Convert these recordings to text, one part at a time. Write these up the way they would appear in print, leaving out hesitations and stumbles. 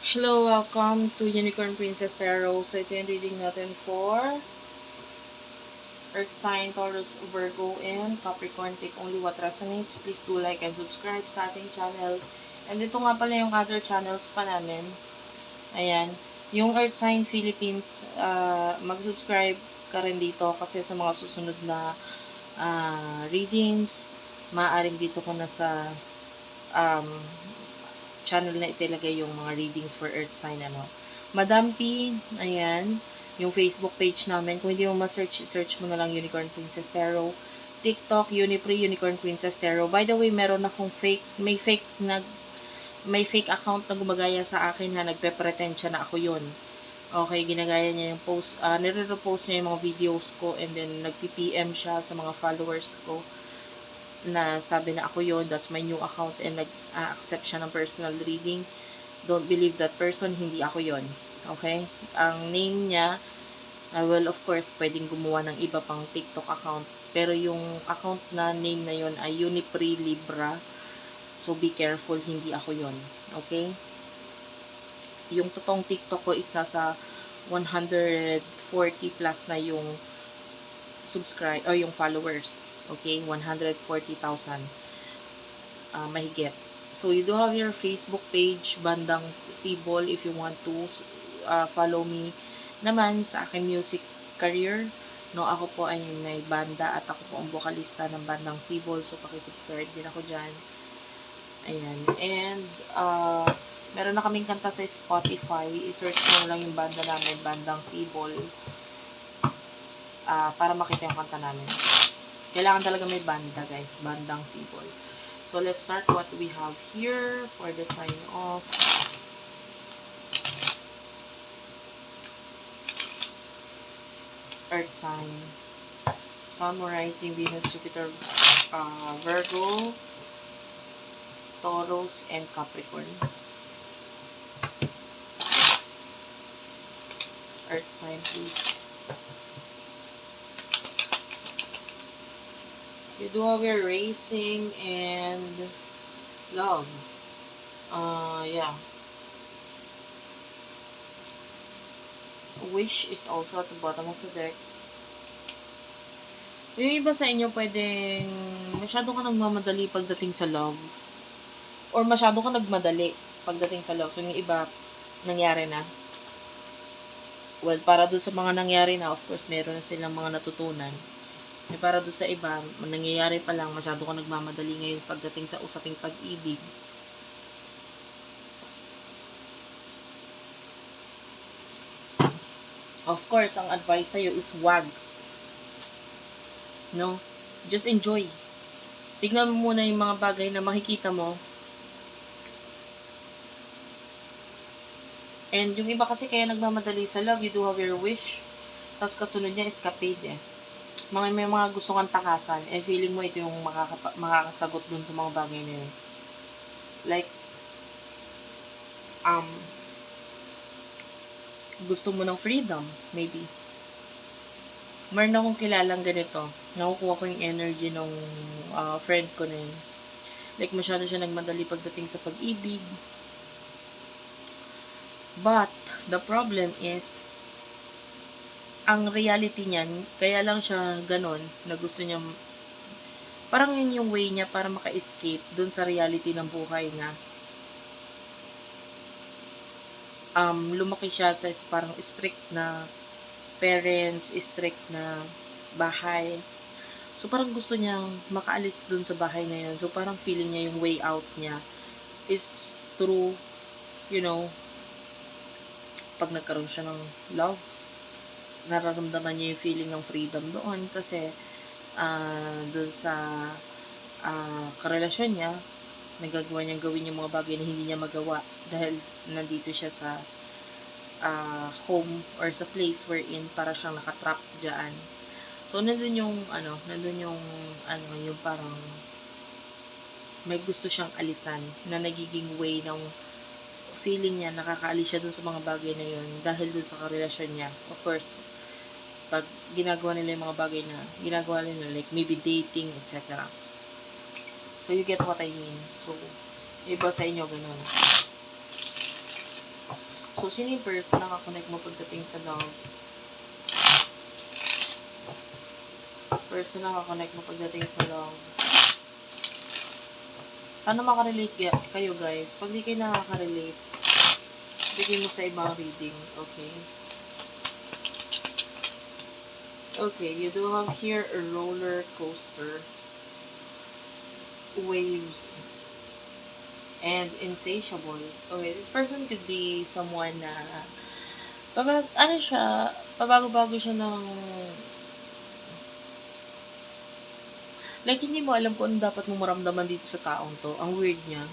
Hello, welcome to Unicorn Princess Tarot. So, ito yung reading natin for Earth sign, Taurus, Virgo, and Capricorn. Take only what resonates. Please do like and subscribe sa ating channel. And ito nga pala yung other channels pa namin. Ayan. Yung Earth sign Philippines, mag-subscribe ka rin dito kasi sa mga susunod na readings, maaaring dito ko na sa um, channel na itilagay yung mga readings for Earth sign, Madam P, ayan, yung Facebook page namin. Kung hindi mo ma-search, search mo na lang Unicorn Princess Tarot. TikTok, Unipre, Unicorn Princess Tarot. By the way, meron akong may fake account na gumagaya sa akin ha, nagpe-pretend siya na ako yun. Okay, ginagaya niya yung post, nire-repost niya yung mga videos ko and then nag-PPM siya sa mga followers ko na sabi na ako yon, that's my new account, and nag-accept siya ng personal reading. Don't believe that person, hindi ako yon. Okay? Ang name niya, well, of course, pwedeng gumawa ng iba pang TikTok account. Pero yung account na name na yon ay Unipre Libra. So, be careful, hindi ako yon. Okay? Yung totoong TikTok ko is nasa 140 plus na yung subscribe or yung followers. Okay? 140,000. Mahigit. So, you do have your Facebook page, Bandang Sibol, if you want to follow me naman sa aking music career. No, ako po ay may banda at ako po ang vocalista ng Bandang Sibol. So, pakisubscribe din ako dyan. Ayan. And, meron na kaming kanta sa Spotify. I-search mo lang yung banda namin, Bandang Sibol, para makita yung kanta namin. Kailangan talaga may banda, guys. Bandang Sibol. So, let's start what we have here for the sign of Earth sign. Sun, Rising, Venus, Jupiter, Virgo, Taurus, and Capricorn. Earth sign, please. You do have your racing and love. Yeah. Wish is also at the bottom of the deck. Yung iba sa inyo pwedeng masyado ka nagmamadali pagdating sa love. Or masyado ka nagmadali pagdating sa love. So, yung iba, nangyari na. Well, para doon sa mga nangyari na, of course, meron na silang mga natutunan. Eh, para doon sa iba, nangyayari pa lang, masyado ka nagmamadali ngayon pagdating sa usaping pag-ibig. Of course, ang advice sa'yo is wag. No? Just enjoy. Tignan mo muna yung mga bagay na makikita mo. And yung iba kasi kaya nagmamadali sa love, you do have your wish. Tapos kasunod niya, escapade eh. May mga gusto kang takasan, eh feeling mo ito yung makakasagot dun sa mga bagay na yun. Like, gusto mo ng freedom, maybe. Meron akong kilalang ganito. Nakukuha ko yung energy ng friend ko na yun. Like, masyado siya nagmadali pagdating sa pag-ibig. But, the problem is, ang reality niyan, kaya lang siya ganon, na gusto niya, parang yun yung way niya para maka-escape dun sa reality ng buhay niya. Lumaki siya sa parang strict na parents, strict na bahay. So, parang gusto niyang makaalis dun sa bahay na yun. So, parang feeling niya yung way out niya is through, pag nagkaroon siya ng love, nararamdaman niya yung feeling ng freedom doon kasi doon sa karelasyon niya, nagagawa niyang gawin yung mga bagay na hindi niya magawa dahil nandito siya sa home or sa place wherein para siyang nakatrap dyan. So, nandun yung yung parang may gusto siyang alisan na nagiging way ng feeling niya, nakakaalis siya dun sa mga bagay na yun dahil dun sa karelasyon niya. Of course, pag ginagawa nila yung mga bagay na ginagawa nila, like maybe dating, etc. So, you get what I mean. So, iba sa inyo, ganun. So, sino yung person na nakakonect mo pagdating sa love? Person na nakakonect mo pagdating sa love. Sana makarelate kayo, guys. Pag di kayo nakaka-relate, bigay mo sa ibang reading, okay? Okay, you do have here a roller coaster, waves, and insatiable. Okay, this person could be someone na pabago-bago siya ng like hindi mo alam kung ano dapat mo maramdaman dito sa taong to. Ang weird niya.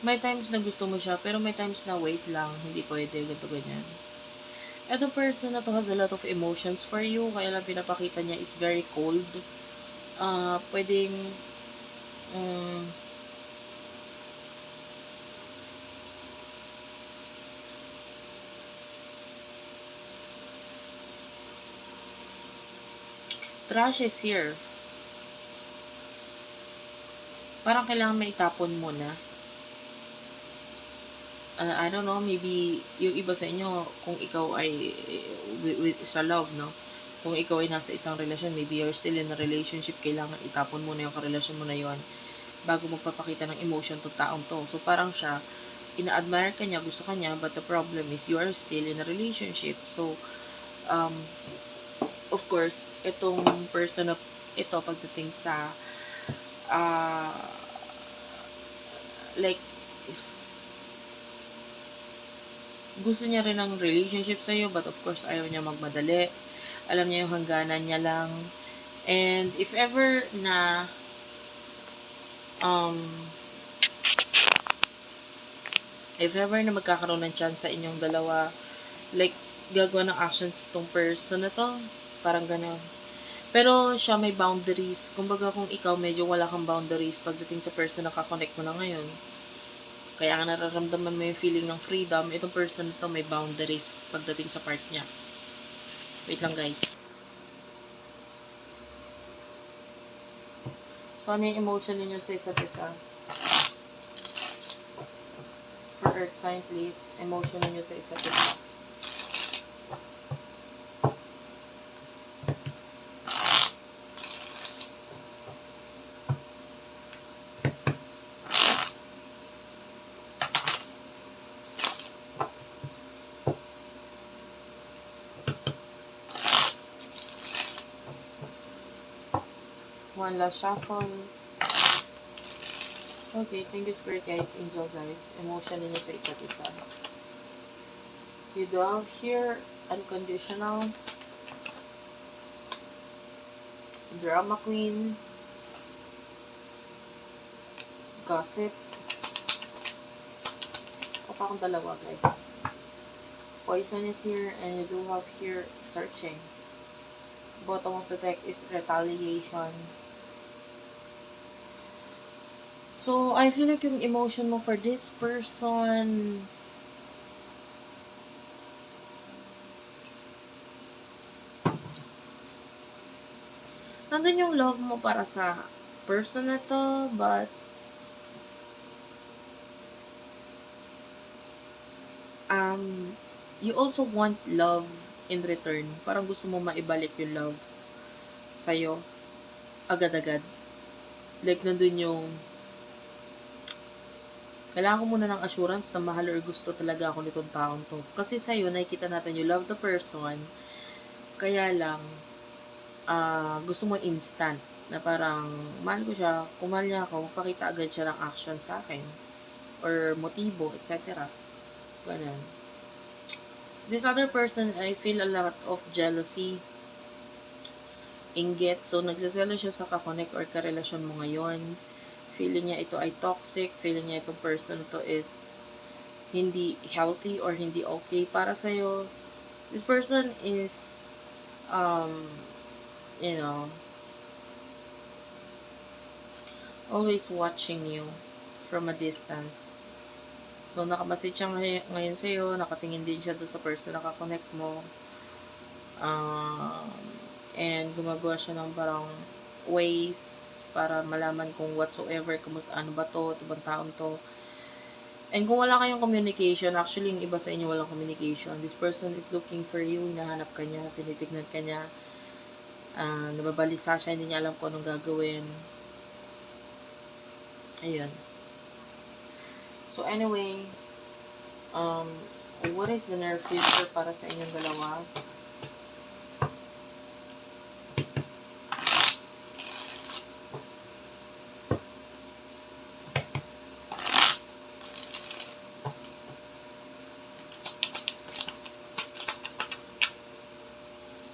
May times na gusto mo siya, pero may times na wait lang, hindi pwede, ganito ganyan. Eto person na to has a lot of emotions for you, kaya lang pinapakita niya is very cold. Pwedeng trash is here. Parang kailangan may itapon mo na. I don't know, maybe yung iba sa inyo, kung ikaw ay sa love, no? Kung ikaw ay nasa isang relasyon, maybe you're still in a relationship, kailangan itapon mo na yung karelasyon mo na yon bago magpapakita ng emotion to taong to. So, parang siya, ina-admire ka niya, gusto ka niya, but the problem is you are still in a relationship. So, of course, itong person na ito, pagdating sa like, gusto niya rin ng relationship sa'yo, but of course, ayaw niya magmadali. Alam niya yung hangganan niya lang. And if ever na magkakaroon ng chance sa inyong dalawa, like, gagawa ng actions tong person na to, parang gano'n. Pero siya may boundaries. Kumbaga kung ikaw medyo wala kang boundaries pagdating sa person na kakonect mo na ngayon, kaya nga nararamdaman mo yung feeling ng freedom, itong person na to may boundaries pagdating sa part niya. Wait lang, guys. So, ano yung emotion ninyo sa isa't isa? For Earth sign, please. Emotion ninyo sa isa't isa. One last shuffle. Okay, thank you, Spirit Guides, Angel Guides. Emotion ninyo sa isa't isa. You do have here unconditional, drama queen, gossip. Kapag akong dalawa, guys. Poison is here, and you do have here searching. Bottom of the deck is retaliation. So, I feel like yung emotion mo for this person, nandun yung love mo para sa person na to, but you also want love in return. Parang gusto mo maibalik yung love sa'yo agad-agad. Like, nandun yung kailangan ko muna ng assurance na mahal or gusto talaga ako nitong taong to. Kasi sa'yo, nakikita natin you love the person, kaya lang, gusto mo instant. Na parang, mahal ko siya, kung mahal niya ako, pakita agad siya ng action sa akin. Or motibo, etc. Ganun. This other person, I feel a lot of jealousy, inggit. So, nagsaselo siya sa kakonect or karelasyon mo ngayon. Feeling niya ito ay toxic. Feeling niya itong person to is hindi healthy or hindi okay para sa'yo. This person is, always watching you from a distance. So, nakamasid siya ngayon sa'yo. Nakatingin din siya doon sa person na nakakonect mo. And gumagawa siya ng parang ways para malaman kung whatsoever, kung ano ba to, ito bang taong to. And kung wala kayong communication, actually yung iba sa inyo walang communication. This person is looking for you, hinahanap ka niya, tinitignan ka niya, nababalisa siya, hindi niya alam kung anong gagawin. Ayun. So anyway, what is the near future para sa inyong dalawa?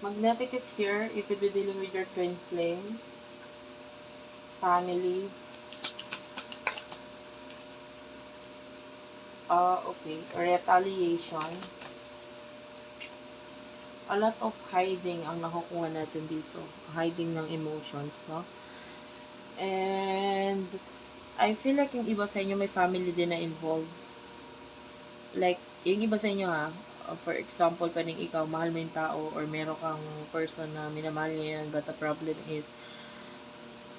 Magnetic is here. You could be dealing with your twin flame, family. Okay. Retaliation. A lot of hiding ang nakukuha natin dito. Hiding ng emotions, no? And I feel like yung iba sa inyo may family din na involved. Like, yung iba sa inyo for example, pwedeng ikaw, mahal mo yung tao or meron kang person na minamahal niya yun, but the problem is,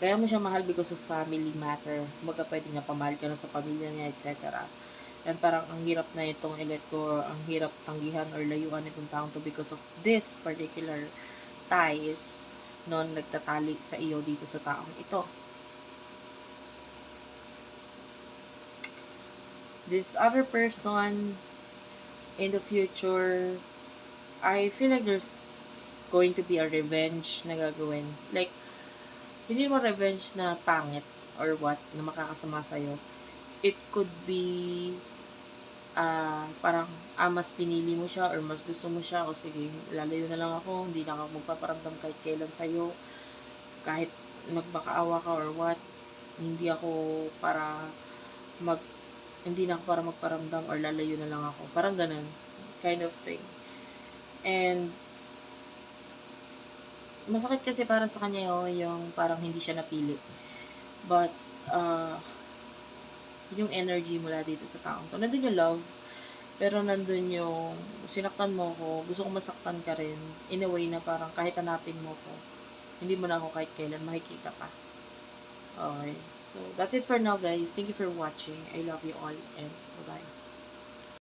kaya mo siya mahal because of family matter. Kumbaga, pwede niya pamahal ka na sa pamilya niya, etc. And parang ang hirap na itong i-let go, or ang hirap tanggihan or layuan itong taong to because of this particular ties non nagtatali sa iyo dito sa taong ito. This other person in the future, I feel like there's going to be a revenge na gagawin. Like, hindi mo revenge na pangit or what, na makakasama sa'yo. It could be, parang, mas pinili mo siya or mas gusto mo siya, o sige, lalayo na lang ako, hindi na ako magpaparamdam kahit kailan sa'yo, kahit magmakaawa ka or what, hindi ako para hindi na ako para magparamdam or lalayo na lang ako. Parang ganun, kind of thing. And, masakit kasi para sa kanya yung parang hindi siya napili. But, yung energy mula dito sa taong to. Nandun yung love, pero nandun yung sinaktan mo ko, gusto kong masaktan ka rin, in a way na parang kahit hanapin mo ko, hindi mo na ako kahit kailan makikita pa. Okay. So, that's it for now, guys. Thank you for watching. I love you all, and bye-bye.